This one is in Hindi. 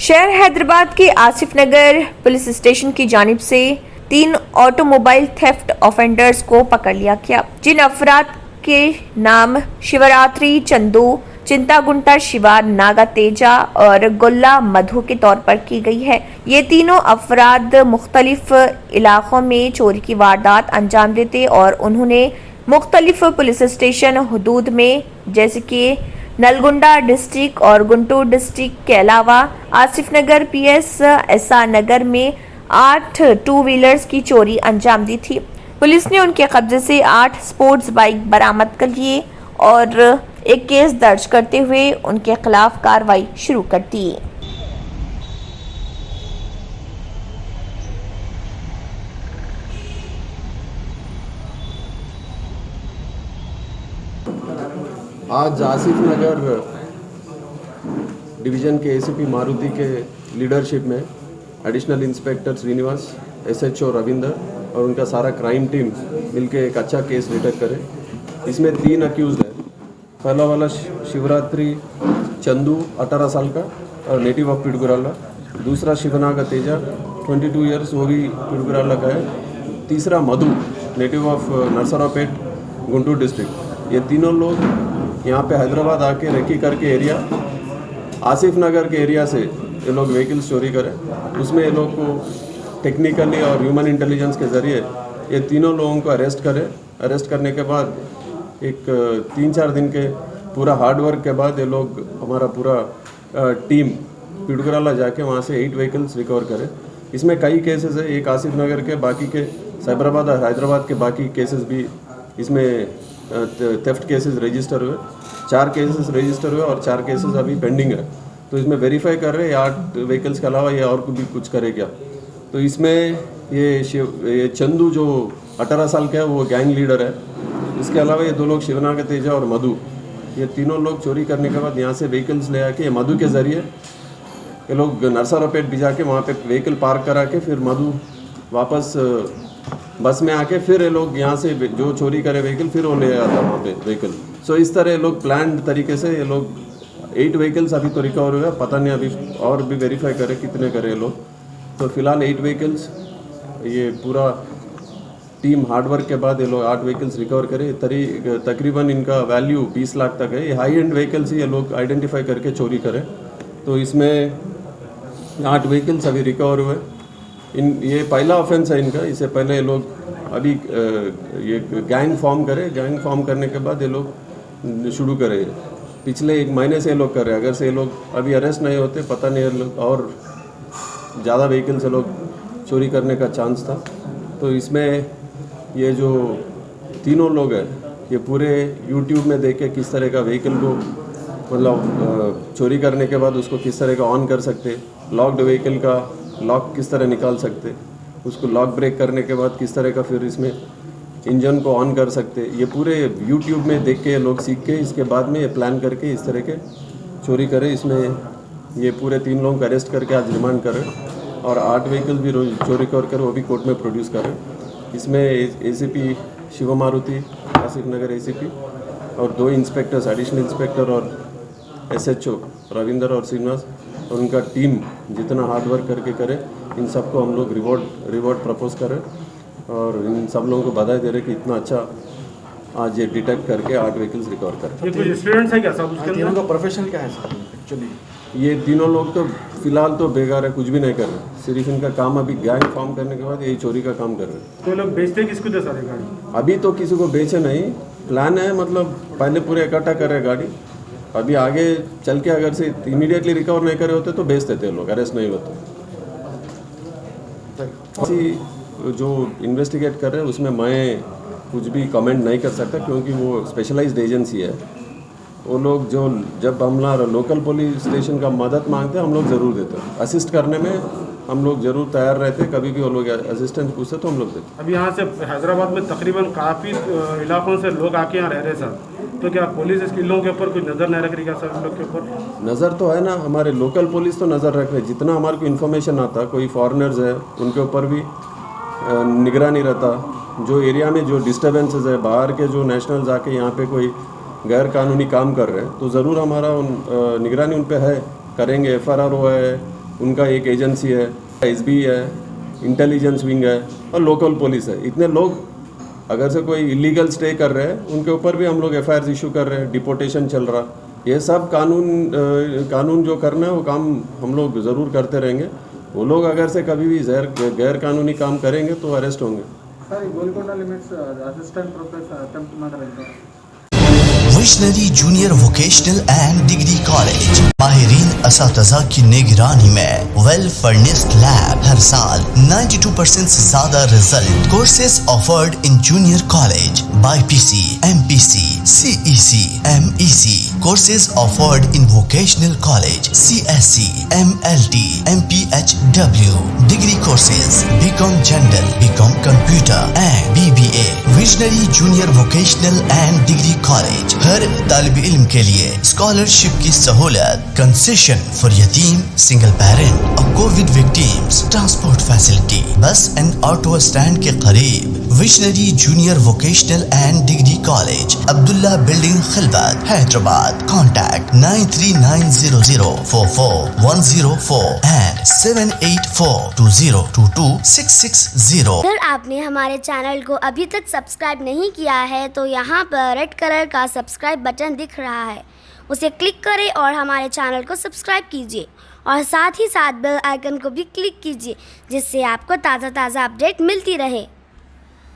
शहर हैदराबाद के आसिफ नगर पुलिस स्टेशन की जानिब से 3 ऑटोमोबाइल थेफ्ट ऑफेंडर्स को पकड़ लिया गया, जिन अफराद के नाम शिवरात्रि चंदू, चिंतागुंटा शिवा, नागा तेजा और गुल्ला मधु के तौर पर की गई है। ये तीनों अफराद मुख्तलिफ इलाकों में चोरी की वारदात अंजाम देते और उन्होंने मुख्तलिफ पुलिस स्टेशन हुदूद में जैसे कि नलगुंडा डिस्ट्रिक्ट और गुंटूर डिस्ट्रिक्ट के अलावा आसिफ नगर पीएस एसआर नगर में 8 टू व्हीलर्स की चोरी अंजाम दी थी। पुलिस ने उनके कब्जे से 8 स्पोर्ट्स बाइक बरामद कर लिए और एक केस दर्ज करते हुए उनके खिलाफ कार्रवाई शुरू कर दी। आज आसिफ नगर डिवीज़न के एसीपी मारुति के लीडरशिप में additional inspector Srinivas, SHO Ravinder और उनका सारा क्राइम टीम मिलके एक अच्छा केस डिटेक्ट करे। इसमें 3 अक्यूज़ है। पहला वाला शिवरात्रि चंदू 18 साल का और नेटिव ऑफ पिडगुराला। दूसरा शिवनागा तेजा 22 ईयर्स, वो भी पिडगुराला का है। तीसरा मधु नेटिव ऑफ नरसरापेट गुंटूर डिस्ट्रिक्ट। ये तीनों लोग यहाँ पे हैदराबाद आके रेकी करके एरिया आसिफ नगर के एरिया से ये लोग व्हीकल्स चोरी करें। उसमें ये लोग को टेक्निकली और ह्यूमन इंटेलिजेंस के ज़रिए ये तीनों लोगों को अरेस्ट करें। अरेस्ट करने के बाद एक 3-4 दिन के पूरा हार्ड वर्क के बाद ये लोग हमारा पूरा टीम पिडगुराला जाके वहाँ से 8 व्हीकल्स रिकवर करें। इसमें कई केसेस है, एक आसिफ नगर के, बाकी के साइबराबाद और हैदराबाद के बाकी केसेस भी इसमें थेफ्ट केसेस रजिस्टर हुए। 4 केसेस रजिस्टर हुए और 4 केसेस अभी पेंडिंग है। तो इसमें वेरीफाई कर रहे हैं 8 व्हीकल्स के अलावा ये और भी कुछ करे क्या। तो इसमें ये चंदू जो 18 साल का है वो गैंग लीडर है। इसके अलावा ये 2 लोग शिवनागा तेजा और मधु, ये तीनों लोग चोरी करने के बाद यहाँ से व्हीकल्स ले आके मधु के ज़रिए ये लोग नरसरापेट भी जाके वहाँ पे व्हीकल पार्क करा के फिर मधु वापस बस में आके फिर ये लोग यहाँ से जो चोरी करे व्हीकल फिर वो ले आता वहाँ पे व्हीकल। सो इस तरह ये लोग प्लान तरीके से ये लोग 8 व्हीकल्स अभी तो रिकवर हुआ, पता नहीं अभी और भी वेरीफाई करे कितने करे ये लोग। तो फिलहाल 8 व्हीकल्स, ये पूरा टीम हार्ड वर्क के बाद ये लोग 8 व्हीकल्स रिकवर करे। तकरीबन इनका वैल्यू 20 लाख तक है। ये हाई एंड व्हीकल्स ही ये लोग आइडेंटिफाई करके चोरी करें। तो इसमें 8 व्हीकल्स अभी रिकवर हुए। ये पहला ऑफेंस है इनका। इससे पहले ये लोग अभी ये गैंग फॉर्म करे। गैंग फॉर्म करने के बाद ये लोग शुरू करे। पिछले 1 महीने से ये लोग कर रहे हैं। अगर से ये लोग अभी अरेस्ट नहीं होते पता नहीं ये लोग और ज़्यादा व्हीकल से लोग चोरी करने का चांस था। तो इसमें ये जो तीनों लोग हैं ये पूरे यूट्यूब में देख के किस तरह का व्हीकल को मतलब चोरी करने के बाद उसको किस तरह का ऑन कर सकते, लॉक्ड व्हीकल का लॉक किस तरह निकाल सकते, उसको लॉक ब्रेक करने के बाद किस तरह का फिर इसमें इंजन को ऑन कर सकते, ये पूरे यूट्यूब में देख के लोग सीख के इसके बाद में ये प्लान करके इस तरह के चोरी करें। इसमें ये पूरे 3 लोगों को अरेस्ट करके आज रिमांड करें और 8 व्हीकल भी चोरी कर वो भी कोर्ट में प्रोड्यूस करें। इसमें एसीपी शिव मारुति आसिफ नगर एसीपी और 2 इंस्पेक्टर्स, एडिशनल इंस्पेक्टर और एसएचओ रविंदर और श्रीनिवास और उनका टीम जितना हार्ड वर्क करके करे, इन सबको हम लोग रिवॉर्ड प्रपोज करें और इन सब लोगों को बधाई दे रहे कि इतना अच्छा आज ये डिटेक्ट करके 8 व्हीकल्स रिकवर करें। ये कोई स्टूडेंट्स है क्या सब? उसके तीनों का प्रोफेशन क्या है सर एक्चुअली? ये तीनों लोग तो फिलहाल तो बेकार है, कुछ भी नहीं कर रहे। सिर्फ इनका काम अभी गैंग फॉर्म करने के बाद यही चोरी का काम कर रहे हैं। तो लोग बेचते किसको थे सारी गाड़ी? अभी तो किसी को बेचे नहीं, प्लान है मतलब पहले पूरे इकट्ठा कर रहे गाड़ी। अभी आगे चल के अगर से इमीडिएटली रिकवर नहीं करे होते तो बेच देते लोग, अरेस्ट नहीं होते। जो इन्वेस्टिगेट कर रहे हैं उसमें मैं कुछ भी कमेंट नहीं कर सकता क्योंकि वो स्पेशलाइज्ड एजेंसी है। वो लोग जो जब हमारा लोकल पुलिस स्टेशन का मदद मांगते हैं हम लोग ज़रूर देते हैं। असिस्ट करने में हम लोग ज़रूर तैयार रहते हैं। कभी भी वो लोग असिस्टेंस पूछते तो हम लोग देते। अभी यहाँ से हैदराबाद में तकरीबन काफ़ी इलाकों से लोग आके यहाँ रह रहे सर, तो क्या पुलिस इस लोगों के ऊपर कोई नज़र नहीं रख रही क्या सर? इन लोग के ऊपर नज़र तो है ना, हमारे लोकल पुलिस तो नज़र रख रहे। जितना हमारे को इन्फॉर्मेशन आता, कोई फॉरेनर्स है उनके ऊपर भी निगरानी रहता। जो एरिया में जो डिस्टर्बेंसेस है, बाहर के जो नेशनल्स आके यहाँ पे कोई गैर कानूनी काम कर रहे हैं तो ज़रूर हमारा निगरानी उन पे है, करेंगे। FRR है, उनका एक एजेंसी है, एसबी है, इंटेलिजेंस विंग है और लोकल पुलिस है। इतने लोग अगर से कोई इलीगल स्टे कर रहे हैं उनके ऊपर भी हम लोग एफआईआर इशू कर रहे हैं, डिपोटेशन चल रहा। ये सब कानून जो करना है वो काम हम लोग ज़रूर करते रहेंगे। वो लोग अगर से कभी भी गैर कानूनी काम करेंगे तो अरेस्ट होंगे। Sir Golconda limits assistant professor attempt मात्र visionary junior vocational and degree college माहिरीन असातिज़ा की निगरानी में वेल फर्निश्ड लैब, हर साल 92% से ज्यादा result. Courses offered in junior college BPC, MPC, CEC, MEC. Courses offered in vocational college CSC, MLT, MPHW. Degree courses BCom General, BCom Computer and BBA. Visionary Junior Vocational and Degree College. हर तालिब इल्म के लिए स्कॉलरशिप की सहूलत, कंसेशन फॉर यतीम, सिंगल पेरेंट और covid victims, transport facility, bus and auto stand के करीब। Visionary junior vocational and degree college, Abdullah building, Khilwat, Hyderabad. Contact 939044104 and 7842022660। अगर आपने हमारे चैनल को अभी तक सब्सक्राइब नहीं किया है तो यहाँ पर रेड कलर का सब्सक्राइब बटन दिख रहा है, उसे क्लिक करें और हमारे चैनल को सब्सक्राइब कीजिए और साथ ही साथ बेल आइकन को भी क्लिक कीजिए, जिससे आपको ताज़ा अपडेट मिलती रहे।